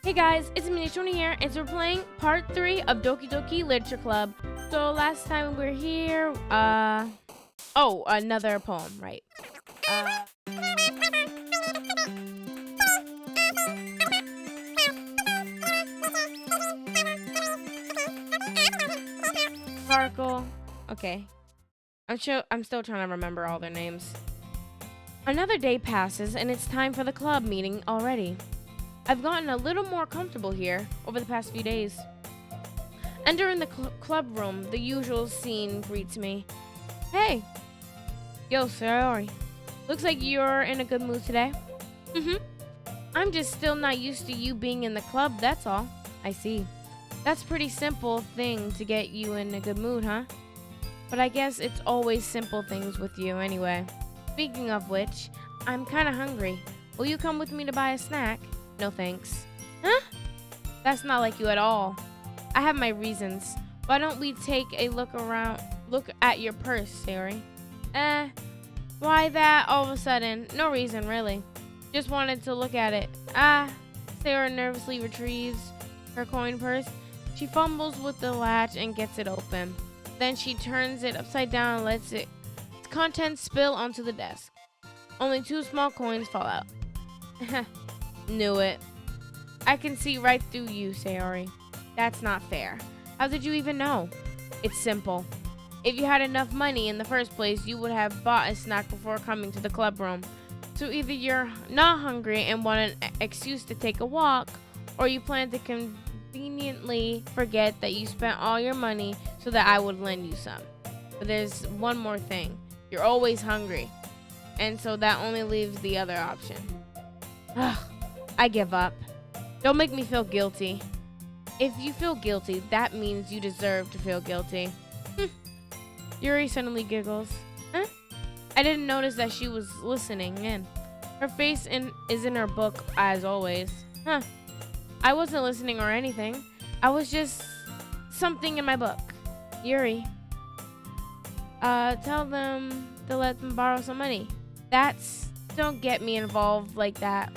Hey guys, it's Monika here, and so we're playing part 3 of Doki Doki Literature Club. So last time we were here, another poem, right. Sparkle. Okay. I'm still trying to remember all their names. Another day passes, and it's time for the club meeting already. I've gotten a little more comfortable here over the past few days. Entering the club room, the usual scene greets me. Hey! Yo, Sayori. Looks like you're in a good mood today. I'm just still not used to you being in the club, that's all. I see. That's a pretty simple thing to get you in a good mood, huh? But I guess it's always simple things with you anyway. Speaking of which, I'm kinda hungry. Will you come with me to buy a snack? No thanks. Huh? That's not like you at all. I have my reasons. Why don't we take a look at your purse, Sayori? Why that all of a sudden? No reason, really. Just wanted to look at it. Sayori nervously retrieves her coin purse. She fumbles with the latch and gets it open. Then she turns it upside down and lets its contents spill onto the desk. Only 2 small coins fall out. Knew it. I can see right through you, Sayori. That's not fair. How did you even know? It's simple. If you had enough money in the first place, you would have bought a snack before coming to the club room. So either you're not hungry and want an excuse to take a walk, or you plan to conveniently forget that you spent all your money so that I would lend you some. But there's one more thing. You're always hungry. And so that only leaves the other option. Ugh. I give up. Don't make me feel guilty. If you feel guilty, that means you deserve to feel guilty. Yuri suddenly giggles. Huh? I didn't notice that she was listening in. Her face is in her book, as always. Huh. I wasn't listening or anything. I was just something in my book. Yuri. Tell them to let them borrow some money. Don't get me involved like that.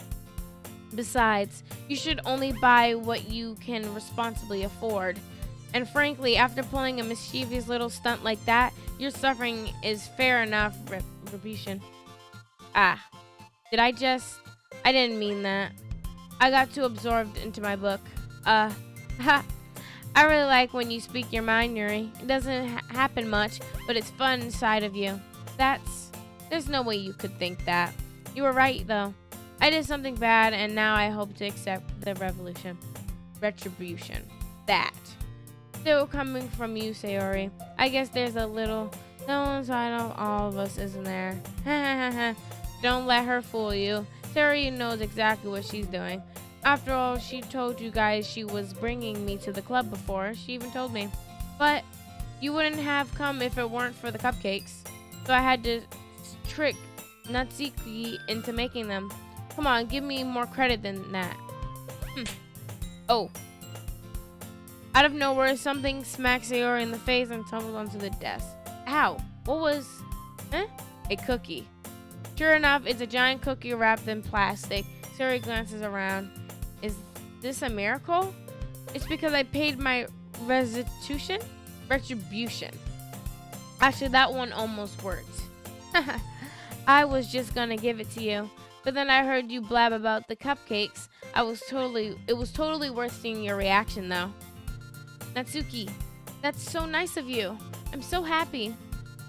Besides, you should only buy what you can responsibly afford. And frankly, after pulling a mischievous little stunt like that, your suffering is fair enough retribution. I didn't mean that. I got too absorbed into my book. I really like when you speak your mind, Yuri. It doesn't happen much, but it's fun inside of you. There's no way you could think that. You were right, though. I did something bad, and now I hope to accept the retribution. That. Still coming from you, Sayori. I guess there's a little no inside of all of us, isn't there? Don't let her fool you. Sayori knows exactly what she's doing. After all, she told you guys she was bringing me to the club before. She even told me. But you wouldn't have come if it weren't for the cupcakes. So I had to trick Natsuki into making them. Come on, give me more credit than that. Oh. Out of nowhere, something smacks Sayori in the face and tumbles onto the desk. Ow. What was... A cookie. Sure enough, it's a giant cookie wrapped in plastic. Sayori glances around. Is this a miracle? It's because I paid my restitution? Retribution. Actually, that one almost worked. I was just gonna give it to you. But then I heard you blab about the cupcakes. It was totally worth seeing your reaction, though. Natsuki, that's so nice of you. I'm so happy.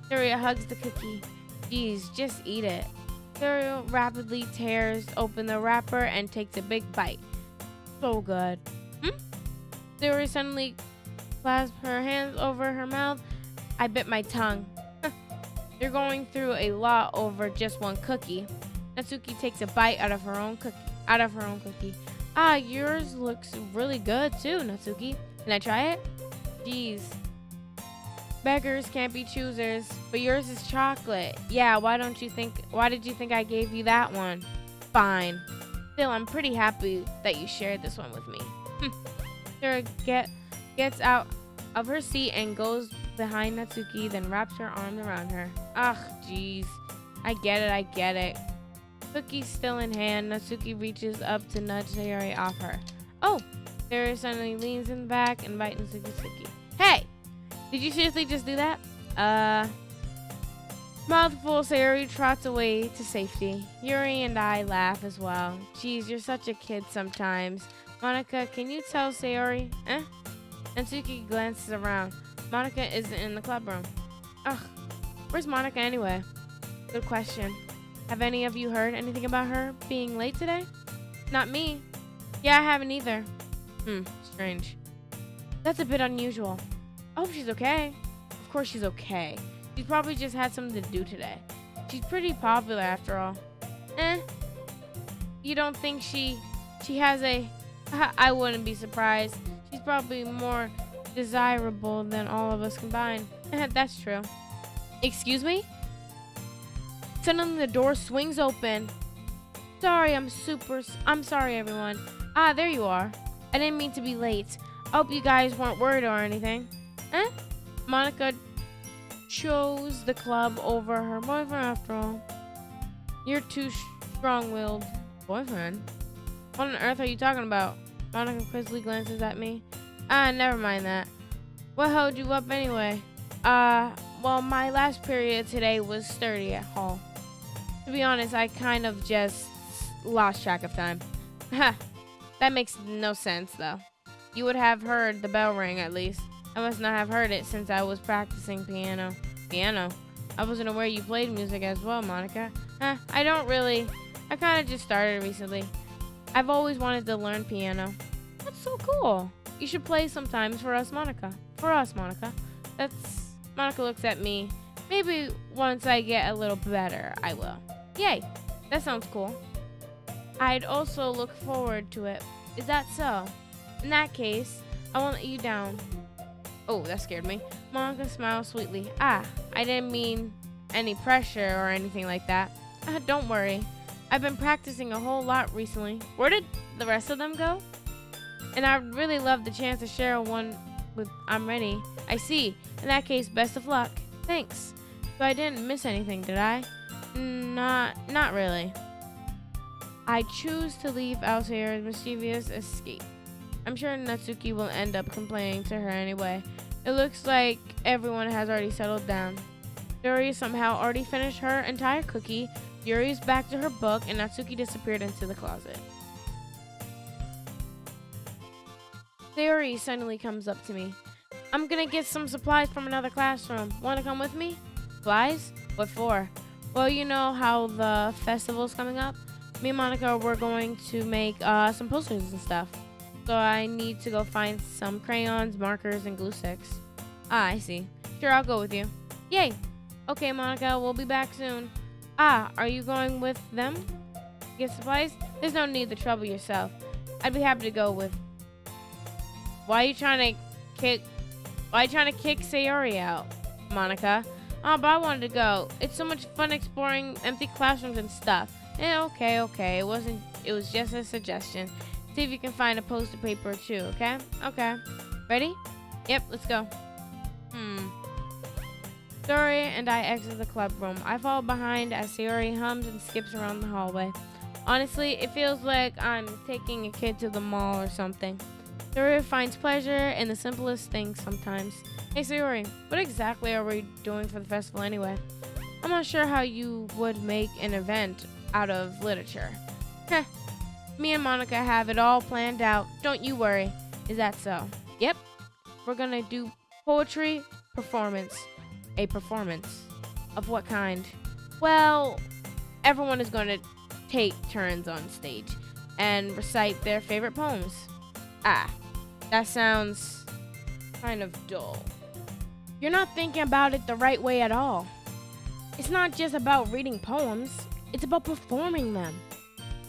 Sayori hugs the cookie. Geez, just eat it. Sayori rapidly tears open the wrapper and takes a big bite. So good. Sayori suddenly clasps her hands over her mouth. I bit my tongue. You're going through a lot over just one cookie. Natsuki takes a bite out of her own cookie. Yours looks really good too, Natsuki. Can I try it? Jeez. Beggars can't be choosers, but yours is chocolate. Yeah, why did you think I gave you that one? Fine. Still, I'm pretty happy that you shared this one with me. Sarah gets out of her seat and goes behind Natsuki, then wraps her arms around her. Ugh, jeez. I get it. Cookie still in hand, Natsuki reaches up to nudge Sayori off her. Oh, Sayori suddenly leans in the back, inviting Suki. Hey! Did you seriously just do that? Mouthful, Sayori trots away to safety. Yuri and I laugh as well. Geez, you're such a kid sometimes. Monika, can you tell Sayori? Eh? And Suki glances around. Monika isn't in the club room. Ugh, where's Monika anyway? Good question. Have any of you heard anything about her being late today? Not me. Yeah, I haven't either. Strange. That's a bit unusual. I hope she's okay. Of course she's okay. She's probably just had something to do today. She's pretty popular after all. You don't think she has a... I wouldn't be surprised. She's probably more desirable than all of us combined. That's true. Excuse me? Suddenly the door swings open. I'm sorry, everyone. Ah, there you are. I didn't mean to be late. I hope you guys weren't worried or anything. Monika chose the club over her boyfriend after all. You're too strong-willed. Boyfriend? What on earth are you talking about? Monika quickly glances at me. Never mind that. What held you up anyway? Well, my last period today was sturdy at hall. To be honest, I kind of just lost track of time. Ha! That makes no sense, though. You would have heard the bell ring, at least. I must not have heard it since I was practicing piano. Piano? I wasn't aware you played music as well, Monika. I don't really. I kind of just started recently. I've always wanted to learn piano. That's so cool. You should play sometimes for us, Monika. Monika looks at me. Maybe once I get a little better, I will. Yay. That sounds cool. I'd also look forward to it. Is that so? In that case, I won't let you down. Oh, that scared me. Monika smiles sweetly. I didn't mean any pressure or anything like that. Don't worry. I've been practicing a whole lot recently. Where did the rest of them go? And I'd really love the chance to share one with I'm ready. I see. In that case, best of luck. Thanks. So I didn't miss anything, did I? Not really. I choose to leave out Sayori's mischievous escape. I'm sure Natsuki will end up complaining to her anyway. It looks like everyone has already settled down. Sayori somehow already finished her entire cookie. Yuri's back to her book, and Natsuki disappeared into the closet. Sayori suddenly comes up to me. I'm gonna get some supplies from another classroom. Wanna come with me? Supplies? What for? Well, you know how the festival's coming up? Me and Monika were going to make some posters and stuff. So I need to go find some crayons, markers, and glue sticks. I see. Sure, I'll go with you. Yay! Okay, Monika, we'll be back soon. Are you going with them? Get supplies? There's no need to trouble yourself. I'd be happy to go with. Why are you trying to kick Sayori out, Monika? Oh, but I wanted to go. It's so much fun exploring empty classrooms and stuff. Okay. It was just a suggestion. See if you can find a poster paper or two, okay? Okay. Ready? Yep, let's go. Sayori and I exit the club room. I follow behind as Sayori hums and skips around the hallway. Honestly, it feels like I'm taking a kid to the mall or something. Sayori finds pleasure in the simplest things sometimes. Hey Sayori, what exactly are we doing for the festival anyway? I'm not sure how you would make an event out of literature. Heh. Me and Monika have it all planned out. Don't you worry. Is that so? Yep. We're gonna do poetry performance. A performance. Of what kind? Well, everyone is gonna take turns on stage and recite their favorite poems. That sounds kind of dull. You're not thinking about it the right way at all. It's not just about reading poems. It's about performing them.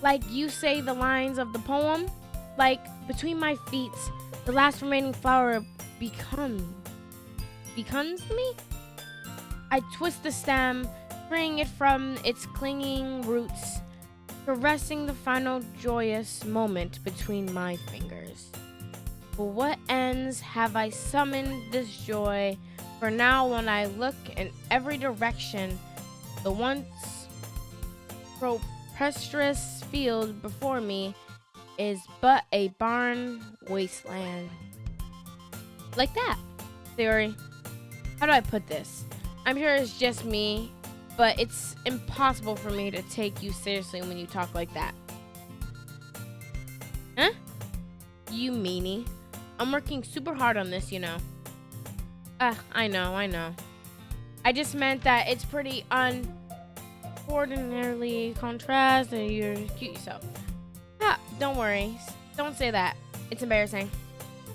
Like you say the lines of the poem, like between my feet, the last remaining flower becomes me? I twist the stem, freeing it from its clinging roots, caressing the final joyous moment between my fingers. For what ends have I summoned this joy? For now when I look in every direction, the once prosperous field before me is but a barren wasteland. Like that. Theory. How do I put this? I'm sure it's just me, but it's impossible for me to take you seriously when you talk like that. Huh? You meanie. I'm working super hard on this, you know. I know. I just meant that it's pretty unordinarily contrast and you're cute yourself. Don't worry. Don't say that. It's embarrassing.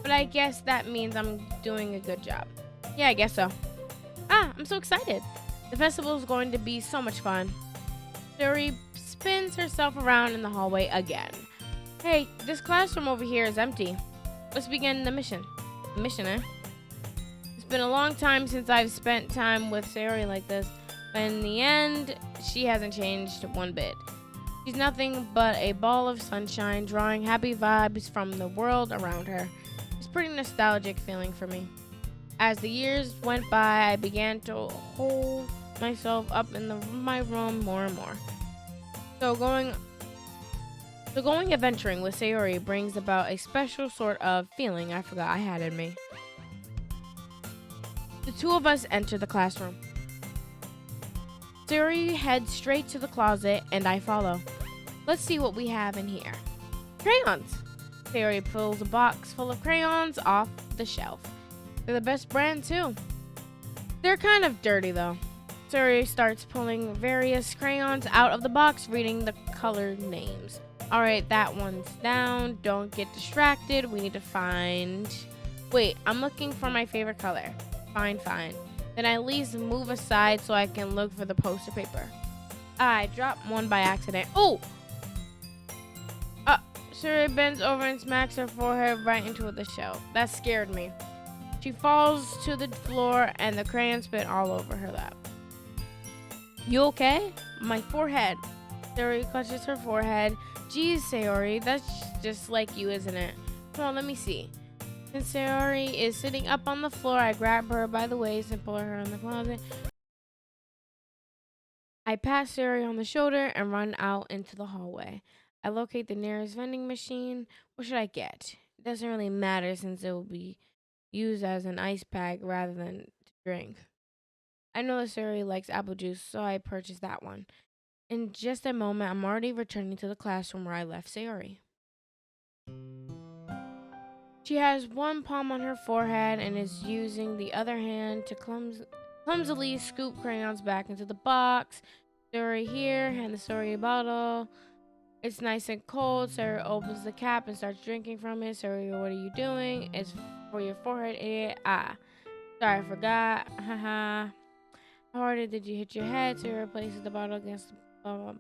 But I guess that means I'm doing a good job. Yeah, I guess so. I'm so excited. The festival is going to be so much fun. Suri spins herself around in the hallway again. Hey, this classroom over here is empty. Let's begin the mission. The mission, eh? It's been a long time since I've spent time with Sayori like this, but in the end, she hasn't changed one bit. She's nothing but a ball of sunshine, drawing happy vibes from the world around her. It's a pretty nostalgic feeling for me. As the years went by, I began to hold myself up in my room more and more. So going adventuring with Sayori brings about a special sort of feeling I forgot I had in me. The two of us enter the classroom. Sayori heads straight to the closet and I follow. Let's see what we have in here. Crayons! Sayori pulls a box full of crayons off the shelf. They're the best brand too. They're kind of dirty though. Sayori starts pulling various crayons out of the box, reading the color names. Alright, that one's down. Don't get distracted. We need to find... Wait, I'm looking for my favorite color. Fine. Then I at least move aside so I can look for the poster paper. I dropped one by accident. Oh! Sayori bends over and smacks her forehead right into the shelf. That scared me. She falls to the floor and the crayon spit all over her lap. You okay? My forehead. Sayori clutches her forehead. Geez, Sayori, that's just like you, isn't it? Come on, let me see. Since Sayori is sitting up on the floor, I grab her by the waist and pull her in the closet. I pass Sayori on the shoulder and run out into the hallway. I locate the nearest vending machine. What should I get? It doesn't really matter since it will be used as an ice pack rather than to drink. I know that Sayori likes apple juice, so I purchased that one. In just a moment, I'm already returning to the classroom where I left Sayori. She has one palm on her forehead and is using the other hand to clumsily scoop crayons back into the box. Sayori here, hand the Sayori a bottle. It's nice and cold. Sayori opens the cap and starts drinking from it. Sayori, what are you doing? It's for your forehead, idiot. Sorry, I forgot. Haha. How hard did you hit your head? Sayori places the bottle against the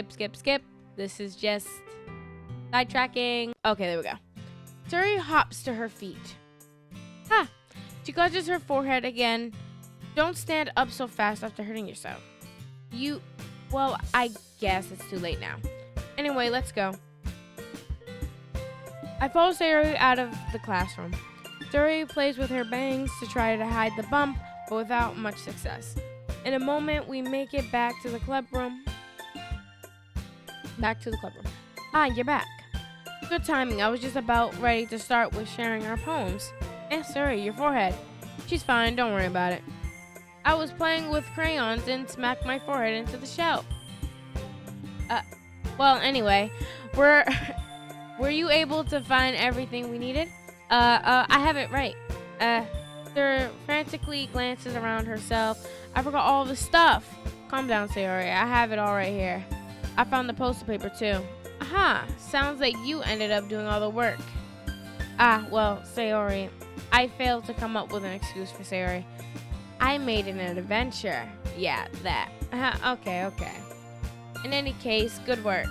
Skip. This is just sidetracking. Okay, there we go. Sayori hops to her feet. She clutches her forehead again. Don't stand up so fast after hurting yourself. Well, I guess it's too late now. Anyway, let's go. I follow Sayori out of the classroom. Sayori plays with her bangs to try to hide the bump, but without much success. In a moment, we make it back to the club room. You're back. Good timing. I was just about ready to start with sharing our poems. Sayori, your forehead. She's fine. Don't worry about it. I was playing with crayons and smacked my forehead into the shelf. Well, anyway, were you able to find everything we needed? I have it right. Sayori frantically glances around herself. I forgot all the stuff. Calm down, Sayori. I have it all right here. I found the poster paper too. Aha! Sounds like you ended up doing all the work. Well, Sayori, I failed to come up with an excuse for Sayori. I made it an adventure. Yeah, that. Okay. In any case, good work.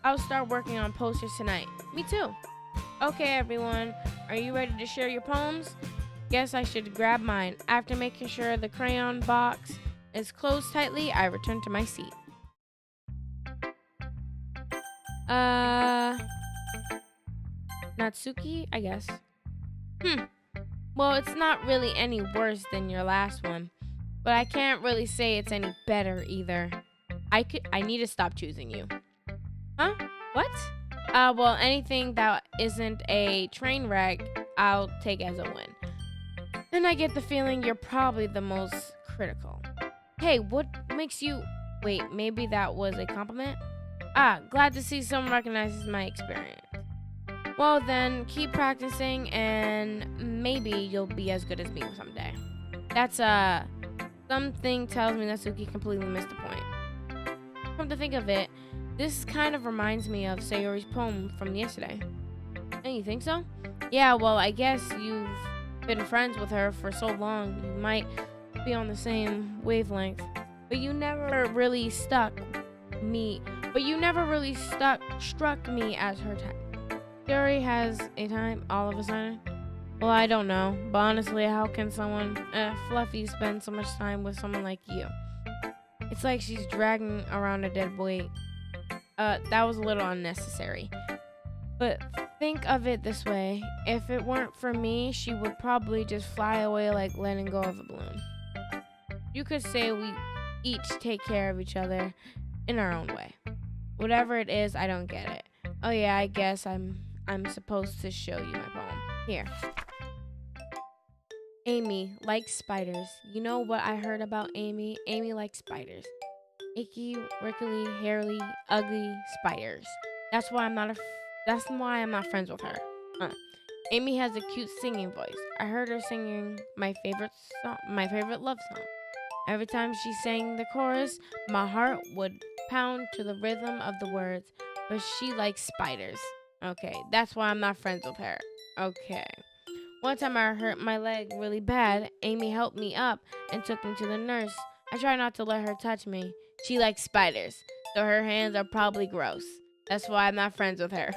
I'll start working on posters tonight. Me too. Okay, everyone. Are you ready to share your poems? Guess I should grab mine. After making sure the crayon box is closed tightly, I return to my seat. Natsuki, I guess. Well, it's not really any worse than your last one, but I can't really say it's any better either. I need to stop choosing you. Huh? What? Well, anything that isn't a train wreck, I'll take as a win. And I get the feeling you're probably the most critical. Hey, what makes you. Wait, maybe that was a compliment? Glad to see someone recognizes my experience. Well, then, keep practicing and maybe you'll be as good as me someday. That's, something tells me Natsuki completely missed the point. Come to think of it, this kind of reminds me of Sayori's poem from yesterday. And you think so? Yeah, well, I guess you've been friends with her for so long, you might be on the same wavelength. But you never really struck me as her type. Sayori has a time all of a sudden. Well, I don't know, but honestly, how can someone, Fluffy, spend so much time with someone like you? It's like she's dragging around a dead weight. That was a little unnecessary. But think of it this way. If it weren't for me, she would probably just fly away like letting go of a balloon. You could say we each take care of each other in our own way. Whatever it is, I don't get it. Oh yeah, I guess I'm supposed to show you my poem. Here. Amy likes spiders. You know what I heard about Amy? Amy likes spiders. Icky, wrinkly, hairy, ugly spiders. That's why I'm not friends with her. Amy has a cute singing voice. I heard her singing my favorite love song. Every time she sang the chorus, my heart would pound to the rhythm of the words. But she likes spiders. Okay, that's why I'm not friends with her. Okay. One time I hurt my leg really bad. Amy helped me up and took me to the nurse. I try not to let her touch me. She likes spiders, so her hands are probably gross. That's why I'm not friends with her.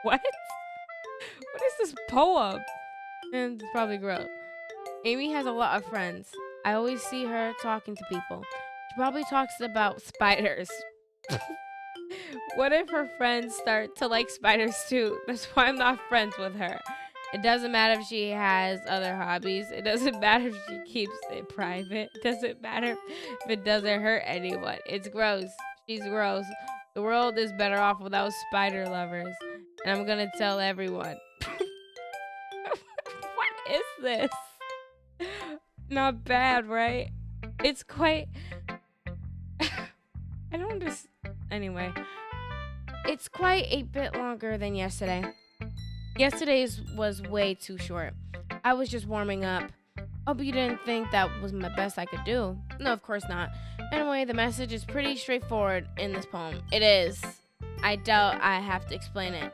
What? What is this poem? And it's probably gross. Amy has a lot of friends. I always see her talking to people. She probably talks about spiders. What if her friends start to like spiders too? That's why I'm not friends with her. It doesn't matter if she has other hobbies. It doesn't matter if she keeps it private. It doesn't matter if it doesn't hurt anyone. It's gross. She's gross. The world is better off without spider lovers. And I'm gonna tell everyone. What is this? Not bad, right? It's quite... I don't understand. Anyway. It's quite a bit longer than yesterday. Yesterday's was way too short. I was just warming up. Hope you didn't think that was my best I could do. No, of course not. Anyway, the message is pretty straightforward in this poem. It is. I doubt I have to explain it.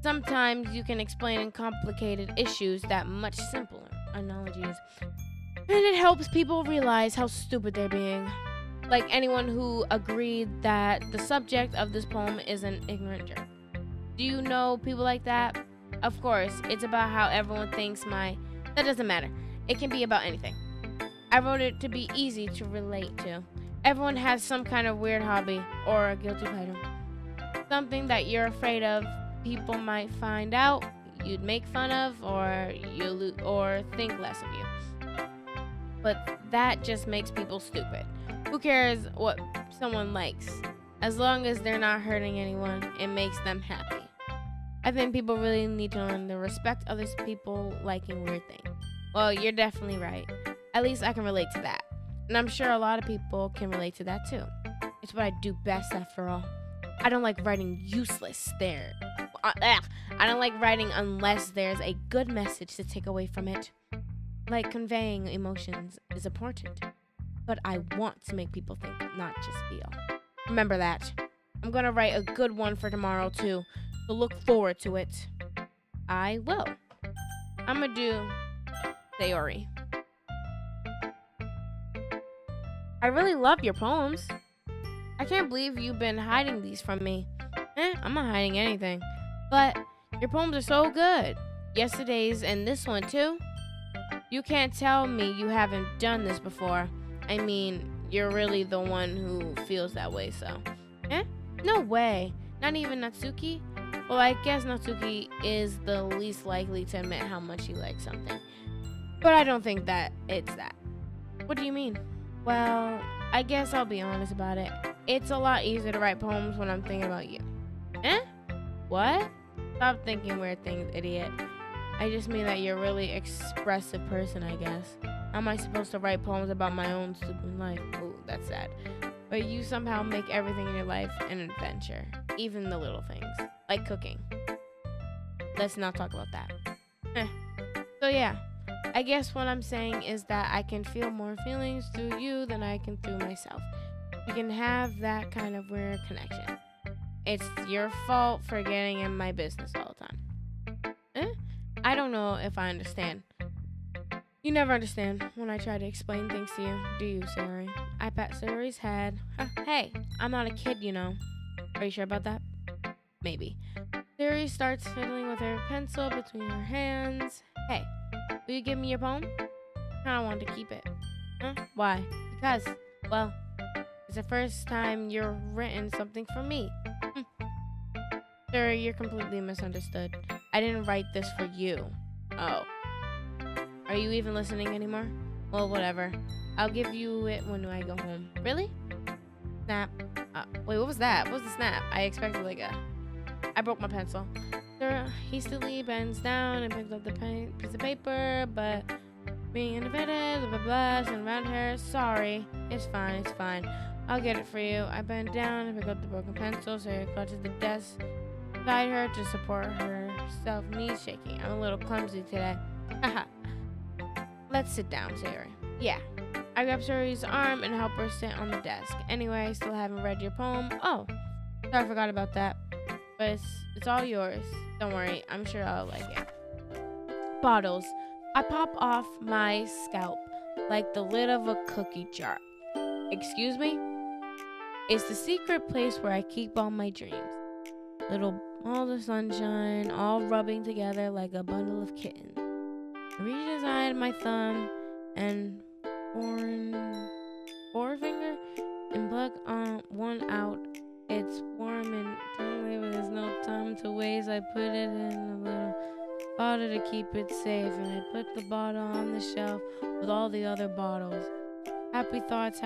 Sometimes you can explain complicated issues that much simpler analogies. And it helps people realize how stupid they're being. Like anyone who agreed that the subject of this poem is an ignorant jerk. Do you know people like that? Of course, it's about how everyone thinks that doesn't matter. It can be about anything. I wrote it to be easy to relate to. Everyone has some kind of weird hobby or a guilty pleasure. Something that you're afraid of people might find out, you'd make fun of, or think less of you. But that just makes people stupid. Who cares what someone likes? As long as they're not hurting anyone, it makes them happy. I think people really need to learn to respect other people liking weird things. Well, you're definitely right. At least I can relate to that. And I'm sure a lot of people can relate to that too. It's what I do best after all. I don't like writing useless there. I don't like writing unless there's a good message to take away from it. Like conveying emotions is important. But I want to make people think, not just feel. Remember that. I'm gonna write a good one for tomorrow too. So look forward to it. I will. I'm gonna do Sayori. I really love your poems. I can't believe you've been hiding these from me. I'm not hiding anything. But your poems are so good. Yesterday's and this one too. You can't tell me you haven't done this before. I mean, you're really the one who feels that way, so. No way. Not even Natsuki? Well, I guess Natsuki is the least likely to admit how much he likes something. But I don't think that it's that. What do you mean? Well, I guess I'll be honest about it. It's a lot easier to write poems when I'm thinking about you. Eh? What? Stop thinking weird things, idiot. I just mean that you're a really expressive person, I guess. How am I supposed to write poems about my own stupid life? Ooh, that's sad. But you somehow make everything in your life an adventure. Even the little things. Like cooking. Let's not talk about that. So yeah, I guess what I'm saying is that I can feel more feelings through you than I can through myself. We can have that kind of weird connection. It's your fault for getting in my business all the time. I don't know if I understand. You never understand when I try to explain things to you, do you, Sayori? I pat Sayori's head. Hey, I'm not a kid, you know. Are you sure about that? Maybe. Sayori starts fiddling with her pencil between her hands. Hey, will you give me your poem? I kinda want to keep it. Why? Because, well, it's the first time you've written something for me. Sir, you're completely misunderstood. I didn't write this for you. Oh. Are you even listening anymore? Well, whatever. I'll give you it when I go home. Really? Snap. Wait, what was that? What was the snap? I expected I broke my pencil. Sir hastily bends down and picks up the piece of paper, but being independent, blah, blah, blah, and around her. Sorry. It's fine. I'll get it for you. I bend down and pick up the broken pencil, so he clutches the desk beside her to support herself, knees shaking. I'm a little clumsy today. Haha. Let's sit down, Sayori. Yeah. I grab Sayori's arm and help her sit on the desk. Anyway, I still haven't read your poem. Oh, sorry, I forgot about that. But it's all yours. Don't worry, I'm sure I'll like it. Bottles. I pop off my scalp like the lid of a cookie jar. Excuse me? It's the secret place where I keep all my dreams. All the sunshine, all rubbing together like a bundle of kittens. I reach inside my thumb and forefinger and plug one out. It's warm and tingly, but there's no time to waste. I put it in a little bottle to keep it safe, and I put the bottle on the shelf with all the other bottles. Happy thoughts,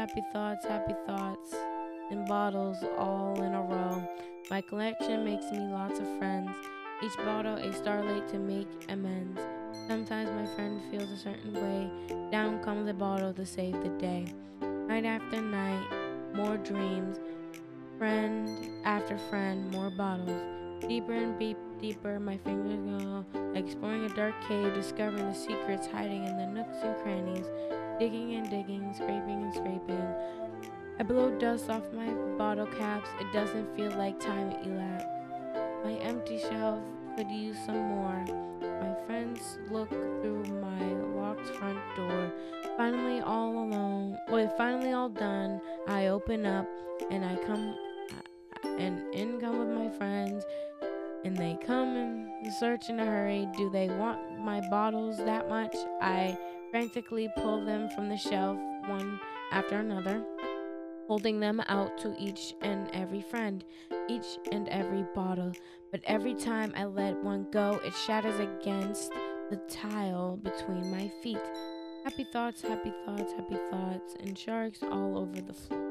in bottles all in a row. My collection makes me lots of friends. Each bottle a starlight to make amends. Sometimes my friend feels a certain way. Down comes a bottle to save the day. Night after night, more dreams. Friend after friend, more bottles. Deeper and deeper, my fingers go. Exploring a dark cave, discovering the secrets hiding in the nooks and crannies. Digging and digging, scraping and scraping. I blow dust off my bottle caps. It doesn't feel like time elapsed. My empty shelf could use some more. My friends look through my locked front door. Finally all done. I open up and in come with my friends, and they come and search in a hurry. Do they want my bottles that much? I frantically pull them from the shelf one after another, holding them out to each and every friend, each and every bottle. But every time I let one go, it shatters against the tile between my feet. Happy thoughts, and sharks all over the floor.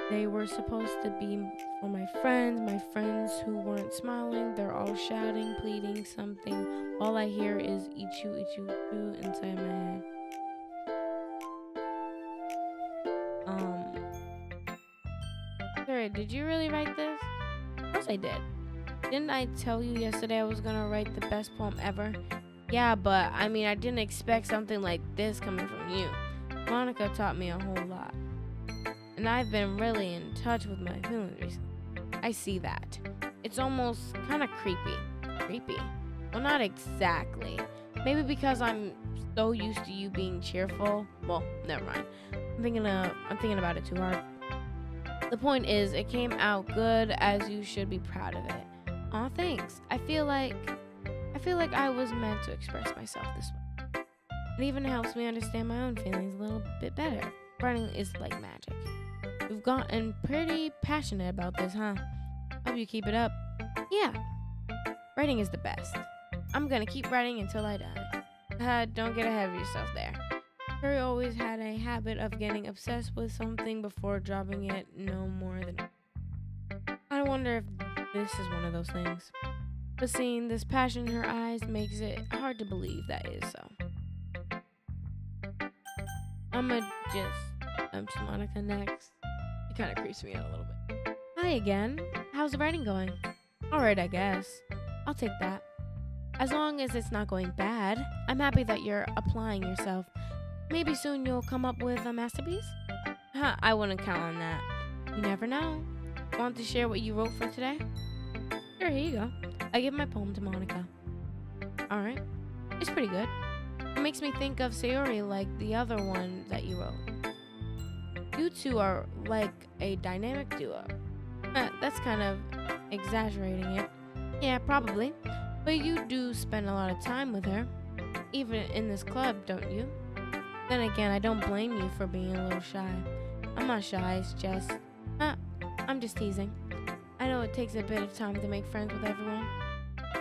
They were supposed to be for my friends who weren't smiling. They're all shouting, pleading something. All I hear is eat you, inside my head. Sorry, did you really write this? Of course I did. Didn't I tell you yesterday I was gonna write the best poem ever? Yeah, but I didn't expect something like this coming from you. Monika taught me a whole lot. And I've been really in touch with my feelings recently. I see that. It's almost kind of creepy. Creepy? Well, not exactly. Maybe because I'm so used to you being cheerful. Well, never mind. I'm thinking about it too hard. The point is, it came out good, as you should be proud of it. Aw, thanks. I feel like I was meant to express myself this way. It even helps me understand my own feelings a little bit better. Writing is like magic. You've gotten pretty passionate about this, huh? Hope you keep it up. Yeah. Writing is the best. I'm gonna keep writing until I die. Don't get ahead of yourself there. Harry always had a habit of getting obsessed with something before dropping it no more than. I wonder if this is one of those things. But seeing this passion in her eyes makes it hard to believe that is so. I'ma just Monica next. It kind of creeps me out a little bit. Hi again. How's the writing going? Alright, I guess. I'll take that. As long as it's not going bad, I'm happy that you're applying yourself. Maybe soon you'll come up with a masterpiece? I wouldn't count on that. You never know. Want to share what you wrote for today? Sure, here you go. I give my poem to Monica. Alright. It's pretty good. It makes me think of Sayori like the other one that you wrote. You two are like a dynamic duo. That's kind of exaggerating it. Yeah, probably. But you do spend a lot of time with her. Even in this club, don't you? Then again, I don't blame you for being a little shy. I'm not shy, it's just... I'm just teasing. I know it takes a bit of time to make friends with everyone.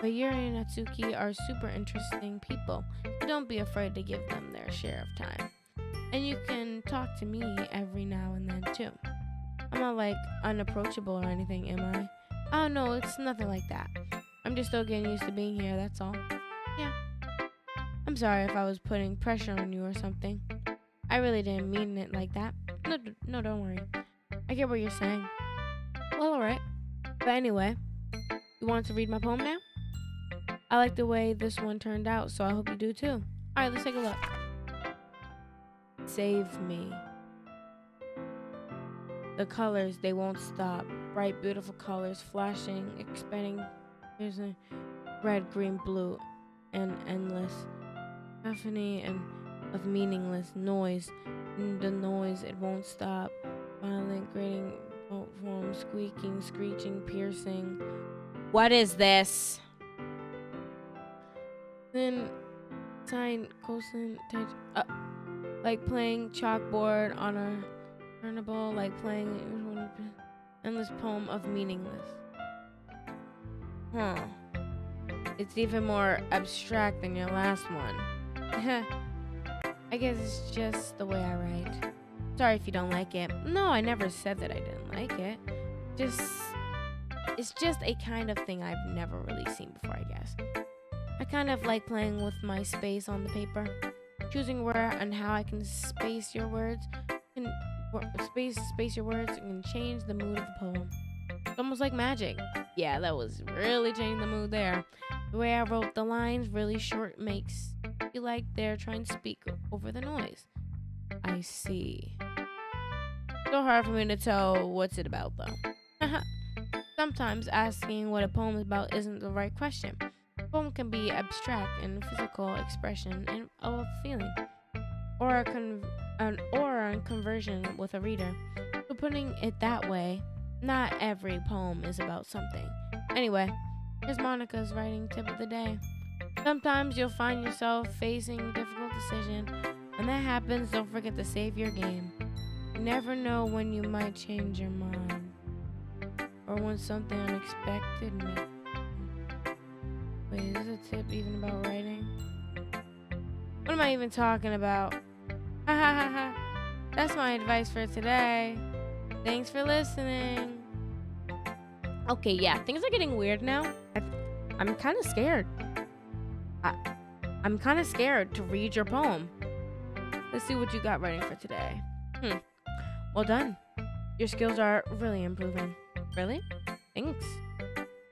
But Yuri and Natsuki are super interesting people, so don't be afraid to give them their share of time. And you can talk to me every now and then, too. I'm not, like, unapproachable or anything, am I? Oh, no, it's nothing like that. I'm just still getting used to being here, that's all. Yeah. I'm sorry if I was putting pressure on you or something. I really didn't mean it like that. No, don't worry. I get what you're saying. Well, alright. But anyway, you want to read my poem now? I like the way this one turned out, so I hope you do too. Alright, let's take a look. Save me. The colors, they won't stop. Bright, beautiful colors flashing, expanding. There's a red, green, blue, and endless. Cacophony and of meaningless noise. The noise, it won't stop. Violent, grating, form, squeaking, screeching, piercing. What is this? Then, sign, cosin, like playing chalkboard on a turntable, like playing endless poem of meaningless. Huh. It's even more abstract than your last one. I guess it's just the way I write. Sorry if you don't like it. No, I never said that I didn't like it. It's just a kind of thing I've never really seen before, I guess. I kind of like playing with my space on the paper, choosing where and how I can space your words, space your words, and change the mood of the poem. It's almost like magic. Yeah, that was really changing the mood there. The way I wrote the lines really short makes you like they're trying to speak over the noise. I see. So hard for me to tell what's it about, though. Sometimes asking what a poem is about isn't the right question. A poem can be abstract and physical expression of a feeling, or a conversion with a reader. So putting it that way, not every poem is about something. Anyway, here's Monica's writing tip of the day. Sometimes you'll find yourself facing a difficult decision. When that happens, don't forget to save your game. You never know when you might change your mind, or when something unexpected may. Wait, is this a tip even about writing? What am I even talking about? Ha ha ha ha. That's my advice for today. Thanks for listening. Okay, yeah, things are getting weird now. I'm kind of scared. I'm kind of scared to read your poem. Let's see what you got writing for today. Well done. Your skills are really improving. Really? Thanks.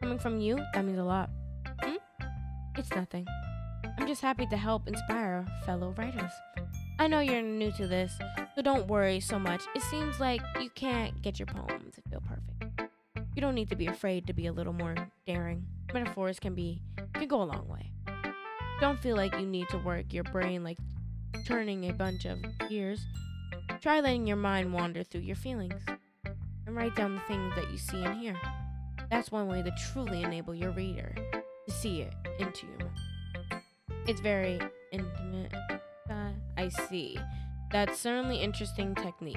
Coming from you, that means a lot. It's nothing. I'm just happy to help inspire fellow writers. I know you're new to this, so don't worry so much. It seems like you can't get your poem to feel perfect. You don't need to be afraid to be a little more daring. Metaphors can go a long way. Don't feel like you need to work your brain like turning a bunch of gears. Try letting your mind wander through your feelings and write down the things that you see and hear. That's one way to truly enable your reader to see it into your mind. It's very intimate. I see. That's certainly interesting technique.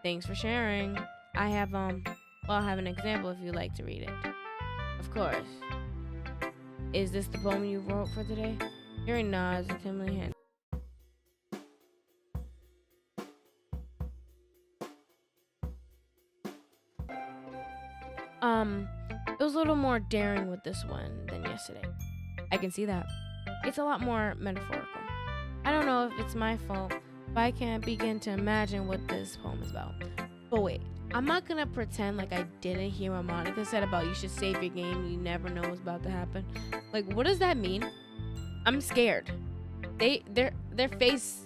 Thanks for sharing. I have an example if you'd like to read it. Of course. Is this the poem you wrote for today? Yuri nods and timidly hands. It was a little more daring with this one than yesterday. I can see that. It's a lot more metaphorical. I don't know if it's my fault, but I can't begin to imagine what this poem is about. But wait, I'm not gonna pretend like I didn't hear what Monika said about you should save your game, you never know what's about to happen. Like, what does that mean? I'm scared. Their faces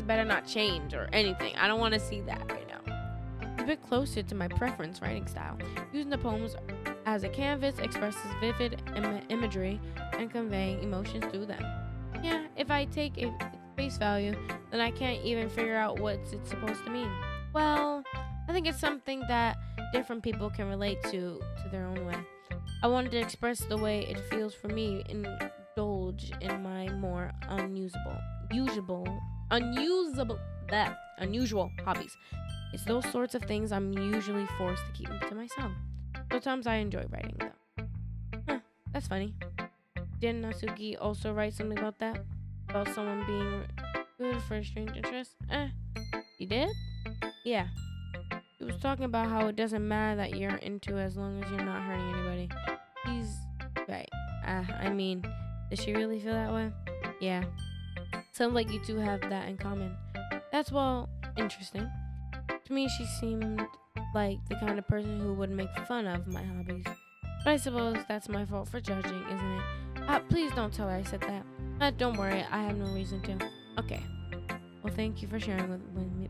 better not change or anything. I don't want to see that right now. It's a bit closer to my preference writing style. Using the poems as a canvas expresses vivid imagery and conveying emotions through them. Yeah, if I take it at face value, then I can't even figure out what it's supposed to mean. Well, I think it's something that different people can relate to their own way. I wanted to express the way it feels for me and indulge in my more unusual hobbies. It's those sorts of things I'm usually forced to keep to myself. Sometimes I enjoy writing though. Huh, that's funny. Didn't Natsuki also write something about that? About someone being good for a strange interest? You did? Yeah. He was talking about how it doesn't matter that you're into as long as you're not hurting anybody. He's right. I mean, does she really feel that way? Yeah. Sounds like you two have that in common. That's, well, interesting. To me, she seemed like the kind of person who would make fun of my hobbies. But I suppose that's my fault for judging, isn't it? Please don't tell her I said that. Don't worry, I have no reason to. Okay. Well, thank you for sharing with me.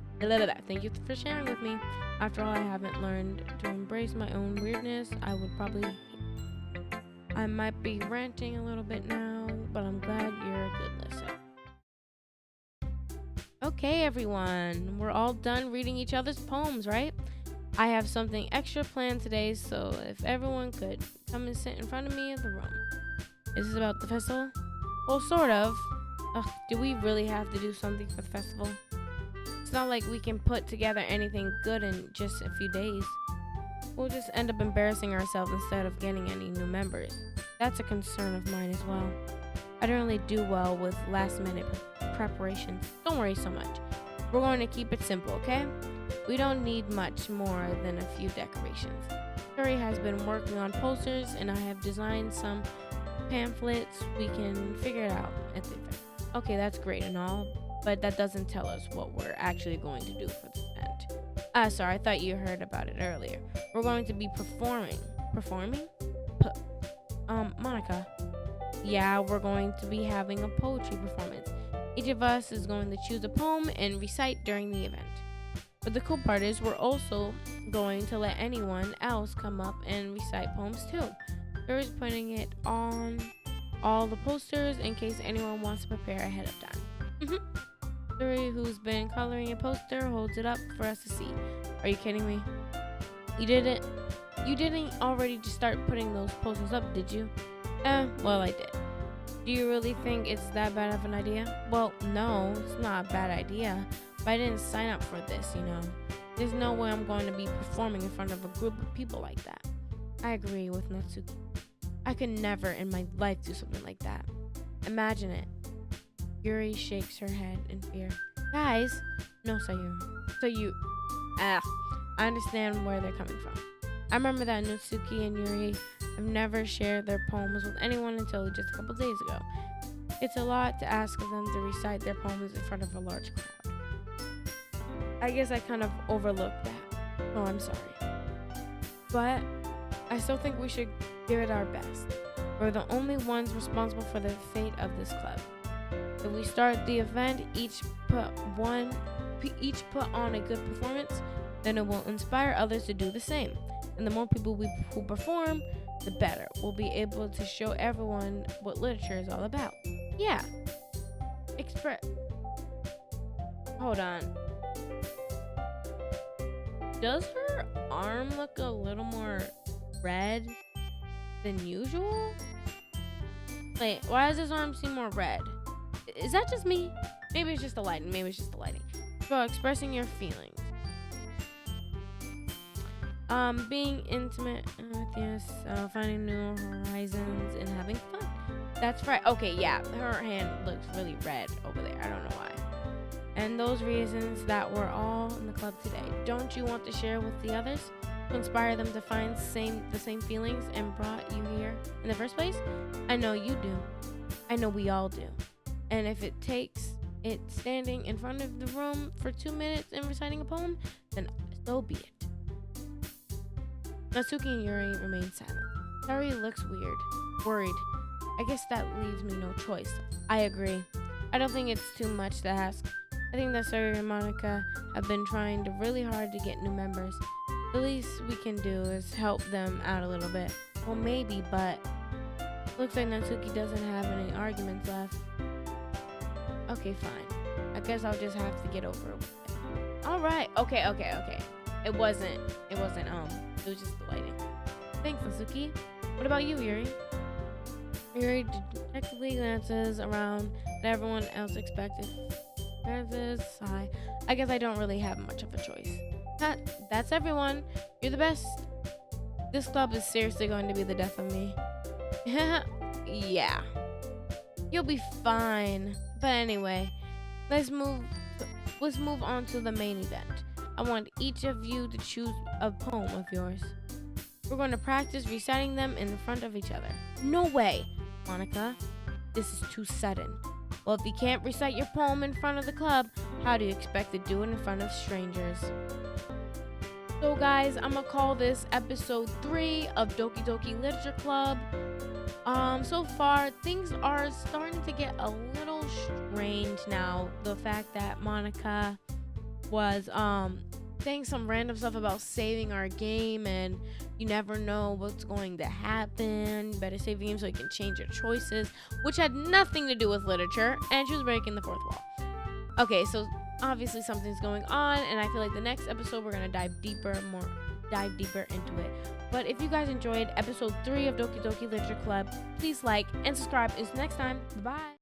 Thank you for sharing with me. After all, I haven't learned to embrace my own weirdness. I might be ranting a little bit now, but I'm glad you're a good listener. Okay, everyone. We're all done reading each other's poems, right? I have something extra planned today, so if everyone could come and sit in front of me in the room. Is this about the festival? Well, sort of. Ugh, do we really have to do something for the festival? It's not like we can put together anything good in just a few days. We'll just end up embarrassing ourselves instead of getting any new members. That's a concern of mine as well. I don't really do well with last-minute preparations. Don't worry so much. We're going to keep it simple, okay? We don't need much more than a few decorations. Terry has been working on posters, and I have designed some pamphlets. We can figure it out at the event. Okay, that's great and all, but that doesn't tell us what we're actually going to do for the event. Sorry, I thought you heard about it earlier. We're going to be performing? Monika. Yeah, we're going to be having a poetry performance. Each of us is going to choose a poem and recite during the event. But the cool part is we're also going to let anyone else come up and recite poems too. We're putting it on all the posters in case anyone wants to prepare ahead of time. Suri, who's been coloring a poster, holds it up for us to see. Are you kidding me? You didn't already just start putting those posters up, did you? Well, I did. Do you really think it's that bad of an idea? Well, no, it's not a bad idea, but I didn't sign up for this, you know. There's no way I'm going to be performing in front of a group of people like that. I agree with Natsuki. I could never in my life do something like that. Imagine it. Yuri shakes her head in fear. Guys, no, Sayuri. I understand where they're coming from. I remember that Natsuki and Yuri have never shared their poems with anyone until just a couple days ago. It's a lot to ask of them to recite their poems in front of a large crowd. I guess I kind of overlooked that. Oh, I'm sorry. But I still think we should give it our best. We're the only ones responsible for the fate of this club. If we start the event, each put on a good performance, then it will inspire others to do the same. And the more people who perform, the better. We'll be able to show everyone what literature is all about. Yeah. Hold on. Does her arm look a little more red than usual? Wait, why does his arm seem more red? Is that just me? Maybe it's just the lighting. About expressing your feelings. Being intimate with yourself, finding new horizons, and having fun. That's right. Okay, yeah, her hand looks really red over there. I don't know why. And those reasons that we're all in the club today. Don't you want to share with the others? to inspire them to find the same feelings and brought you here in the first place? I know you do. I know we all do. And if it takes it standing in front of the room for 2 minutes and reciting a poem, then so be it. Natsuki and Yuri remain silent. Terry looks worried. I guess that leaves me no choice. I agree. I don't think it's too much to ask. I think that Sari and Monika have been trying really hard to get new members. The least we can do is help them out a little bit. Well, maybe, but looks like Natsuki doesn't have any arguments left. Okay, fine. I guess I'll just have to get over it with it. Alright, okay. It wasn't, it was just the lighting. Thanks, Natsuki. What about you, Yuri? Yuri detectively glances around at everyone else expected. Sigh. I guess I don't really have much of a choice. That's everyone. You're the best. This club is seriously going to be the death of me. Yeah. You'll be fine. But anyway, let's move on to the main event. I want each of you to choose a poem of yours. We're going to practice reciting them in front of each other. No way, Monika. This is too sudden. Well, if you can't recite your poem in front of the club, how do you expect to do it in front of strangers? So guys, I'm gonna call this episode 3 of Doki Doki Literature Club. So far, things are starting to get a little strange now. The fact that Monika was saying some random stuff about saving our game, and you never know what's going to happen. You better save the game so you can change your choices, which had nothing to do with literature, and she was breaking the fourth wall. Okay, so obviously something's going on, and I feel like the next episode we're gonna dive deeper into it. But if you guys enjoyed episode 3 of Doki Doki Literature Club, please like and subscribe. Until next time, bye bye.